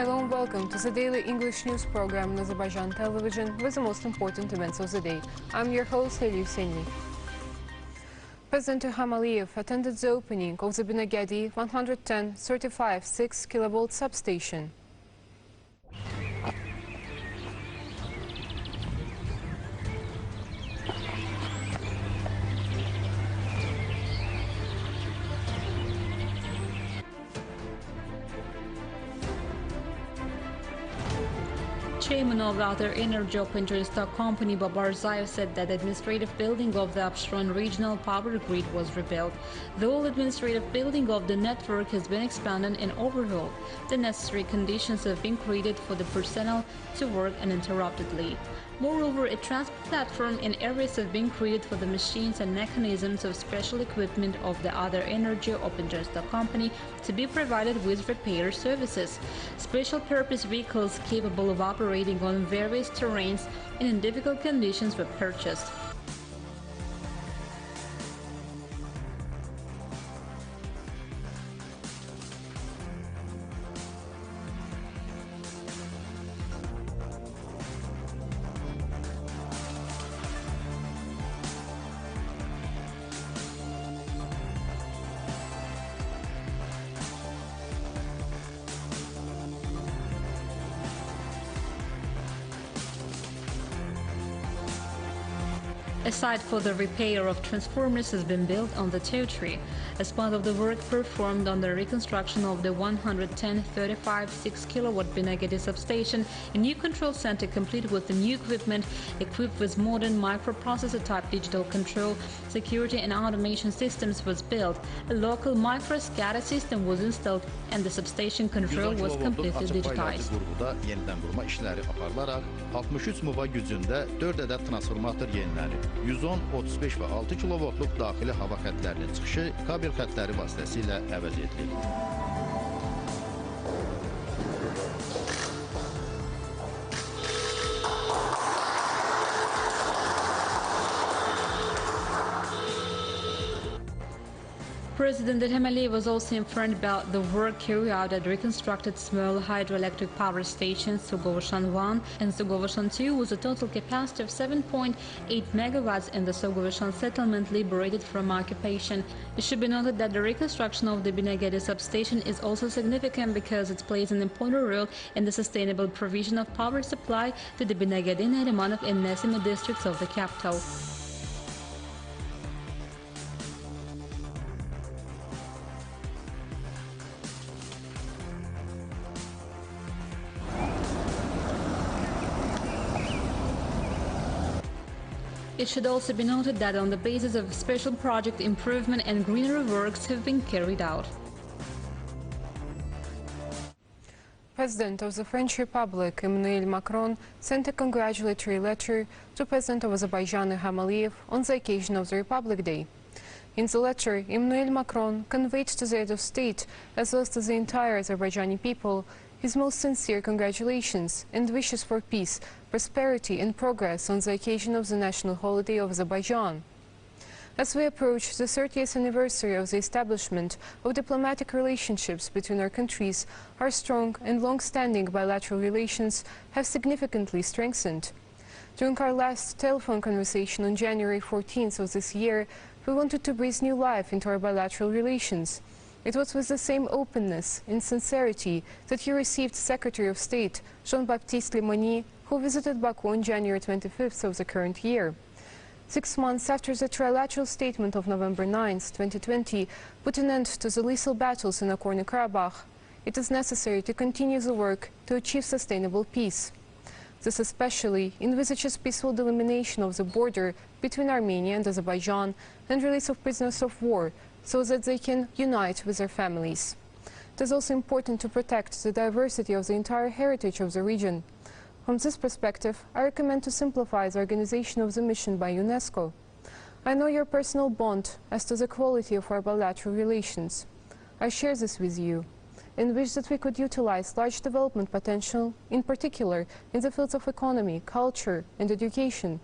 Hello and welcome to the daily English news program on Azərbaycan Television with the most important events of the day. I'm your host, İlham. President İlham attended the opening of the Binagedi 110-35 6 kV substation. Chairman of the Other Energy Operator Stock Company, Baku said that the administrative building of the upstream regional power grid was rebuilt. The whole administrative building of the network has been expanded and overhauled. The necessary conditions have been created for the personnel to work uninterruptedly. Moreover, a transport platform and areas have been created for the machines and mechanisms of special equipment of the Other Energy Operator Stock Company to be provided with repair services. Special purpose vehicles capable of operating on various terrains and in difficult conditions were purchased. A site for the repair of transformers has been built on the territory. As part of the work performed on the reconstruction of the 110-35 6 kV Binagedi substation, a new control center complete with the new equipment equipped with modern microprocessor-type digital control, security and automation systems was built. A local micro-SCADA system was installed and the substation control was completely digitized. 63 MW gücündə 4 ədəd transformator yenilənib. 110, 35 və 6 kilovoltluq daxili hava xətlərinin çıxışı kabel xətləri vasitəsilə əvəz edilir. President İlham was also informed about the work carried out at reconstructed small hydroelectric power stations Sugovoshan 1 and Sugovoshan 2 with a total capacity of 7.8 megawatts in the Sugovoshan settlement liberated from occupation. It should be noted that the reconstruction of the Binagedi substation is also significant because it plays an important role in the sustainable provision of power supply to the Binagedi, Nerimanov and Nesimi districts of the capital. It should also be noted that on the basis of special project improvement and greenery works have been carried out. President of the French Republic, Emmanuel Macron, sent a congratulatory letter to President of Azerbaijan, İlham on the occasion of the Republic Day. In the letter, Emmanuel Macron conveyed to the head of state, as well as to the entire Azerbaijani people, his most sincere congratulations and wishes for peace, prosperity and progress on the occasion of the national holiday of Azerbaijan. As we approach the 30th anniversary of the establishment of diplomatic relationships between our countries, our strong and long-standing bilateral relations have significantly strengthened. During our last telephone conversation on January 14th of this year, we wanted to breathe new life into our bilateral relations. It was with the same openness and sincerity that you received Secretary of State Jean-Baptiste Lemonnier, who visited Baku on January 25th of the current year. 6 months after the trilateral statement of November 9th, 2020, put an end to the lethal battles in Nagorno-Karabakh, it is necessary to continue the work to achieve sustainable peace. This especially envisages peaceful delimitation of the border between Armenia and Azerbaijan and release of prisoners of war, so that they can unite with their families. It is also important to protect the diversity of the entire heritage of the region. From this perspective, I recommend to simplify the organization of the mission by UNESCO. I know your personal bond as to the quality of our bilateral relations. I share this with you and wish that we could utilize large development potential, in particular in the fields of economy, culture and education.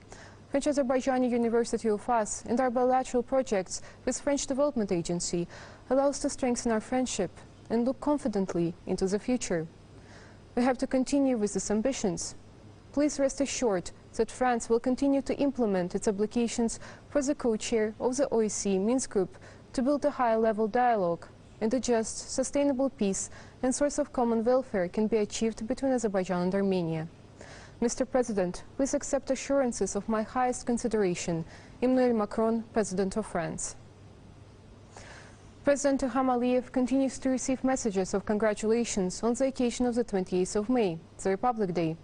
French Azerbaijani University of us and our bilateral projects with French Development Agency allow us to strengthen our friendship and look confidently into the future. We have to continue with these ambitions. Please rest assured that France will continue to implement its obligations for the co-chair of the OSCE Minsk Group to build a high-level dialogue and a just, sustainable peace and source of common welfare can be achieved between Azerbaijan and Armenia. Mr. President, please accept assurances of my highest consideration. Emmanuel Macron, President of France. President İlham Aliyev continues to receive messages of congratulations on the occasion of the 28th of May, the Republic Day.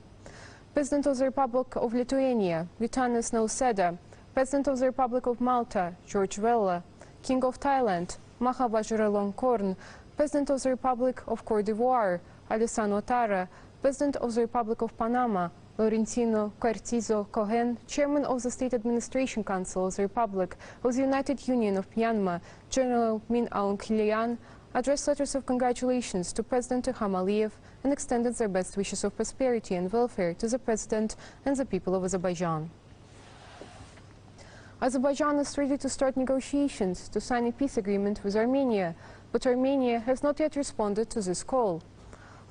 President of the Republic of Lithuania, Gitanas Nausėda, President of the Republic of Malta, George Vella, King of Thailand, Maha Vajiralongkorn, President of the Republic of Cote d'Ivoire, Alassane Ouattara, President of the Republic of Panama, Laurentino Cortizo Cohen, Chairman of the State Administration Council of the Republic of the United Union of Myanmar, General Min Aung Hlaing, addressed letters of congratulations to President İlham Aliyev and extended their best wishes of prosperity and welfare to the President and the people of Azerbaijan. Azerbaijan is ready to start negotiations to sign a peace agreement with Armenia, but Armenia has not yet responded to this call.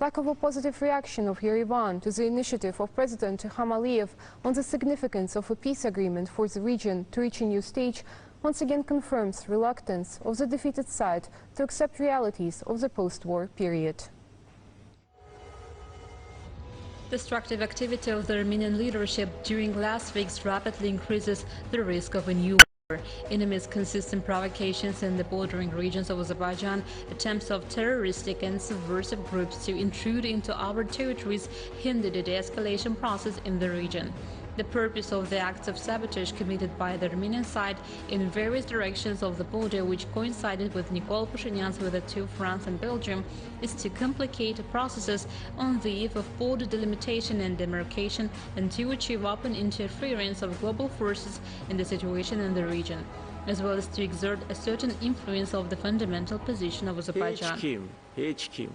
Lack of a positive reaction of Yerevan to the initiative of President İlham Aliyev on the significance of a peace agreement for the region to reach a new stage once again confirms reluctance of the defeated side to accept realities of the post-war period. Destructive activity of the Armenian leadership during last week's rapidly increases the risk of a new war. Enemies' consistent provocations in the bordering regions of Azerbaijan, attempts of terroristic and subversive groups to intrude into our territories hindered the de-escalation process in the region. The purpose of the acts of sabotage committed by the Armenian side in various directions of the border, which coincided with Nicole Pashinyan's visit to France and Belgium, is to complicate processes on the eve of border delimitation and demarcation and to achieve open interference of global forces in the situation in the region, as well as to exert a certain influence of the fundamental position of Azerbaijan.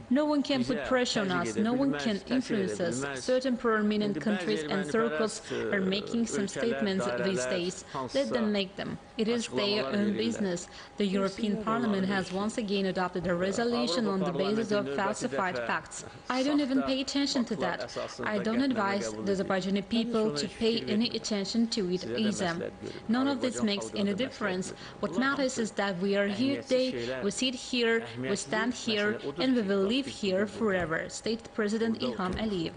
No one can put pressure on us, no one can influence us. Certain pro-Armenian countries and circles are making some statements these days. Let them make them. It is their own business. The European Parliament has once again adopted a resolution on the basis of falsified facts. I don't even pay attention to that. I don't advise the Azerbaijani people to pay any attention to it either. None of this makes any difference. What matters is that we are here today, we sit here, we stand here, and we will live here forever, stated President İlham Aliyev.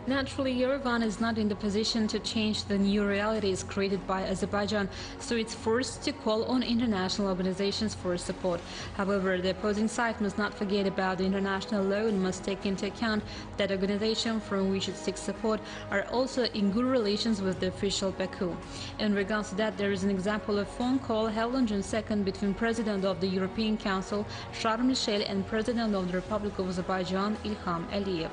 Naturally, Yerevan is not in the position to change the new realities created by Azerbaijan, so it's forced to call on international organizations for support. However, the opposing side must not forget about the international law and must take into account that organizations from which it seeks support are also in good relations with the official Baku. In regards to that, there is an example of phone call held on June 2nd between President of the European Council, Charles Michel, and President of the Republic of Azerbaijan, İlham Aliyev.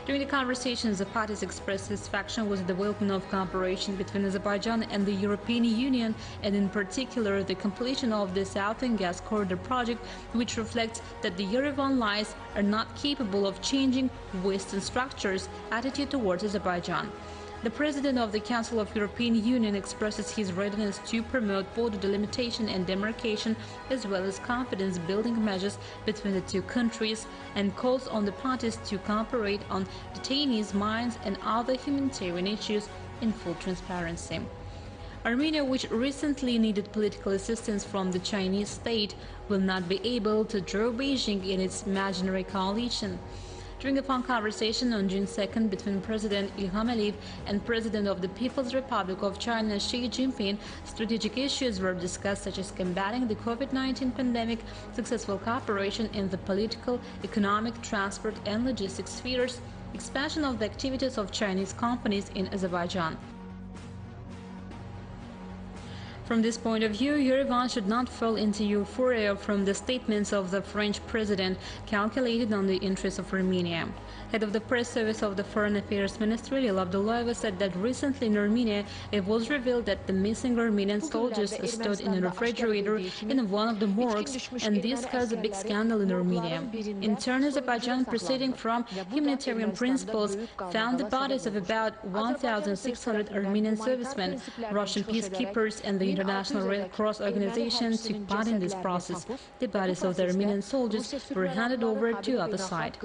During the conversations, the parties expressed satisfaction with the development of cooperation between Azerbaijan and the European Union, and in particular the completion of the Southern Gas Corridor project, which reflects that the Yerevan allies are not capable of changing Western structures' attitude towards Azerbaijan. The President of the Council of European Union expresses his readiness to promote border delimitation and demarcation, as well as confidence-building measures between the two countries, and calls on the parties to cooperate on detainees' mines and other humanitarian issues in full transparency. Armenia, which recently needed political assistance from the Chinese state, will not be able to draw Beijing in its imaginary coalition. During a phone conversation on June 2nd between President İlham Aliyev and President of the People's Republic of China Xi Jinping, strategic issues were discussed, such as combating the COVID-19 pandemic, successful cooperation in the political, economic, transport and logistics spheres, expansion of the activities of Chinese companies in Azerbaijan. From this point of view, Yerevan should not fall into euphoria from the statements of the French president calculated on the interests of Armenia. Head of the press service of the Foreign Affairs Ministry, Abdullah, said that recently in Armenia, it was revealed that the missing Armenian soldiers stood in a refrigerator in one of the morgues, and this caused a big scandal in Armenia. In turn, Azerbaijan, proceeding from humanitarian principles, found the bodies of about 1,600 Armenian servicemen. Russian peacekeepers and the International Red Cross Organization took part in this process. The bodies of the Armenian soldiers were handed over to the other side.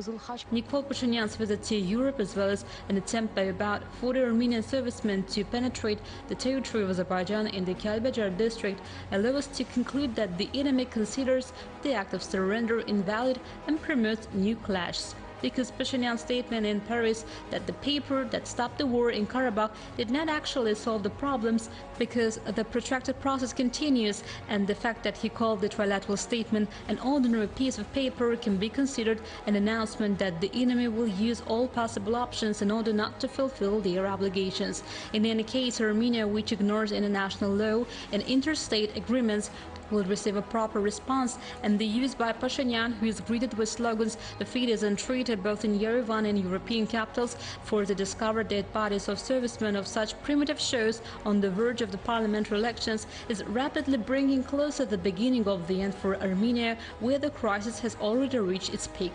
Nicole Pashinyan's visit to Europe, as well as an attempt by about 40 Armenian servicemen to penetrate the territory of Azerbaijan in the Kalbajar district, allow us to conclude that the enemy considers the act of surrender invalid and promotes new clashes. Because Pashinyan's statement in Paris that the paper that stopped the war in Karabakh did not actually solve the problems because the protracted process continues, and the fact that he called the trilateral statement an ordinary piece of paper can be considered an announcement that the enemy will use all possible options in order not to fulfill their obligations. In any case, Armenia, which ignores international law and interstate agreements, will receive a proper response, and the use by Pashinyan, who is greeted with slogans defeated and treated both in Yerevan and European capitals for the discovered dead bodies of servicemen of such primitive shows on the verge of the parliamentary elections, is rapidly bringing closer the beginning of the end for Armenia, where the crisis has already reached its peak.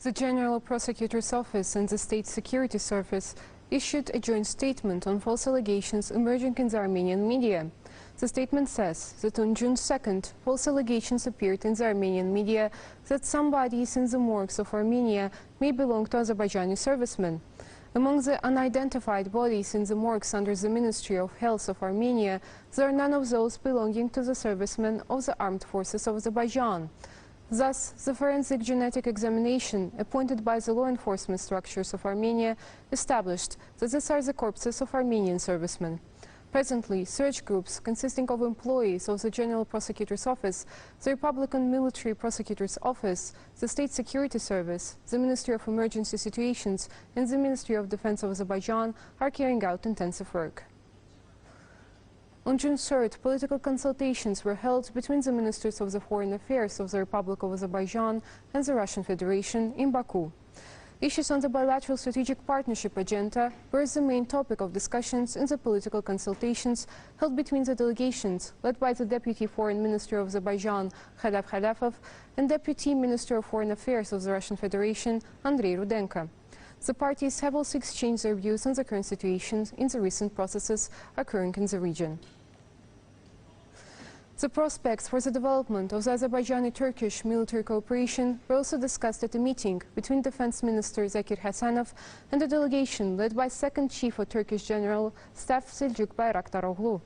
The General Prosecutor's Office and the State Security Service issued a joint statement on false allegations emerging in the Armenian media. The statement says that on June 2nd, false allegations appeared in the Armenian media that some bodies in the morgues of Armenia may belong to Azerbaijani servicemen. Among the unidentified bodies in the morgues under the Ministry of Health of Armenia, there are none of those belonging to the servicemen of the armed forces of Azerbaijan. Thus, the forensic genetic examination appointed by the law enforcement structures of Armenia established that these are the corpses of Armenian servicemen. Presently, search groups consisting of employees of the General Prosecutor's Office, the Republican Military Prosecutor's Office, the State Security Service, the Ministry of Emergency Situations, and the Ministry of Defense of Azerbaijan are carrying out intensive work. On June 3rd, political consultations were held between the Ministers of the Foreign Affairs of the Republic of Azerbaijan and the Russian Federation in Baku. Issues on the bilateral strategic partnership agenda were the main topic of discussions in the political consultations held between the delegations led by the Deputy Foreign Minister of Azerbaijan, Khalaf Khalafov, and Deputy Minister of Foreign Affairs of the Russian Federation, Andrei Rudenko. The parties have also exchanged their views on the current situation in the recent processes occurring in the region. The prospects for the development of the Azerbaijani-Turkish military cooperation were also discussed at a meeting between Defense Minister Zakir Hasanov and a delegation led by Second Chief of Turkish General Staff Seljuk Bayraktaroglu.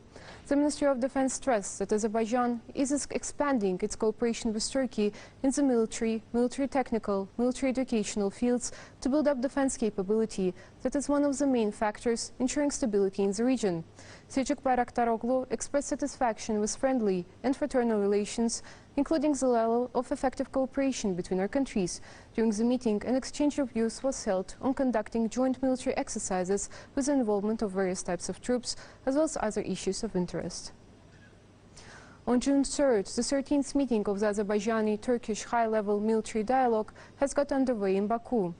The Ministry of Defense stressed that Azerbaijan is expanding its cooperation with Turkey in the military, military technical, military educational fields to build up defense capability that is one of the main factors ensuring stability in the region. Seljuk Bayraktaroglu expressed satisfaction with friendly and fraternal relations, including the level of effective cooperation between our countries. During the meeting, an exchange of views was held on conducting joint military exercises with the involvement of various types of troops, as well as other issues of interest. On June 3rd, the 13th meeting of the Azerbaijani-Turkish high-level military dialogue has got underway in Baku.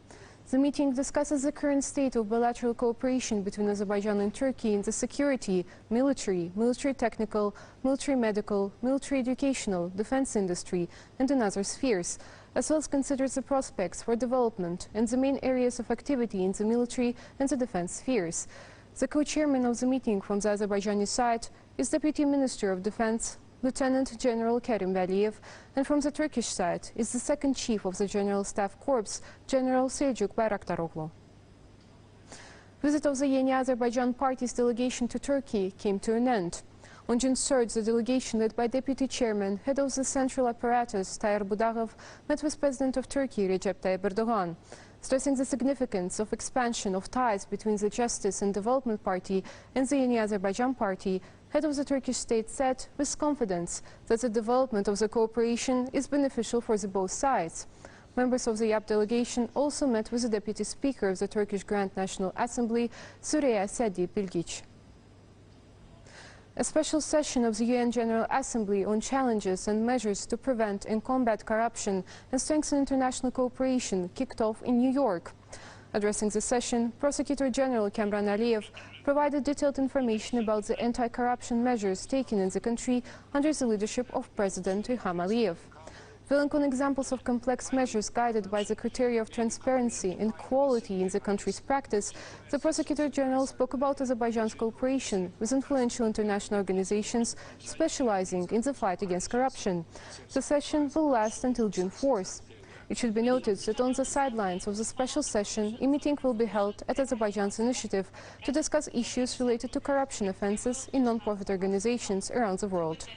The meeting discusses the current state of bilateral cooperation between Azerbaijan and Turkey in the security, military, military technical, military medical, military educational, defense industry, and in other spheres, as well as considers the prospects for development and the main areas of activity in the military and the defense spheres. The co-chairman of the meeting from the Azerbaijani side is Deputy Minister of Defense, Lieutenant General Kerim Valiyev, and from the Turkish side is the Second Chief of the General Staff Corps, General Seljuk Bayraktaroglu. Visit of the Yeni Azerbaijan Party's delegation to Turkey came to an end. On June 3rd, the delegation led by Deputy Chairman, Head of the Central Apparatus, Tayyar Budagov, met with President of Turkey, Recep Tayyip Erdogan. Stressing the significance of expansion of ties between the Justice and Development Party and the Yeni Azerbaijan Party, Head of the Turkish state said with confidence that the development of the cooperation is beneficial for the both sides. Members of the YAP delegation also met with the Deputy Speaker of the Turkish Grand National Assembly, Süreyya Sadi Bilgiç. A special session of the UN General Assembly on challenges and measures to prevent and combat corruption and strengthen international cooperation kicked off in New York. Addressing the session, Prosecutor General Kamran Aliyev provided detailed information about the anti-corruption measures taken in the country under the leadership of President Ilham Aliyev. Dwelling on examples of complex measures guided by the criteria of transparency and quality in the country's practice, the Prosecutor General spoke about Azerbaijan's cooperation with influential international organizations specializing in the fight against corruption. The session will last until June 4th. It should be noted that on the sidelines of the special session, a meeting will be held at Azerbaijan's initiative to discuss issues related to corruption offenses in non-profit organizations around the world.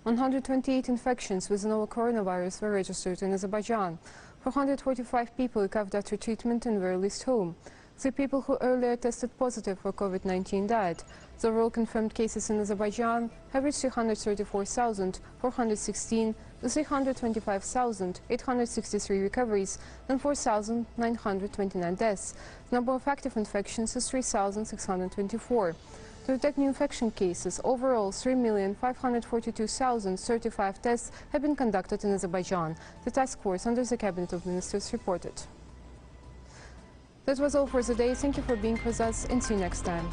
128 infections with the novel coronavirus were registered in Azerbaijan. 445 people recovered after treatment and were released home. 3 people who earlier tested positive for COVID-19 died. The overall confirmed cases in Azerbaijan have reached 334,416, 325,863 recoveries, and 4,929 deaths. The number of active infections is 3,624. To detect new infection cases, overall 3,542,035 tests have been conducted in Azerbaijan. The task force under the Cabinet of Ministers reported. That was all for the day. Thank you for being with us and see you next time.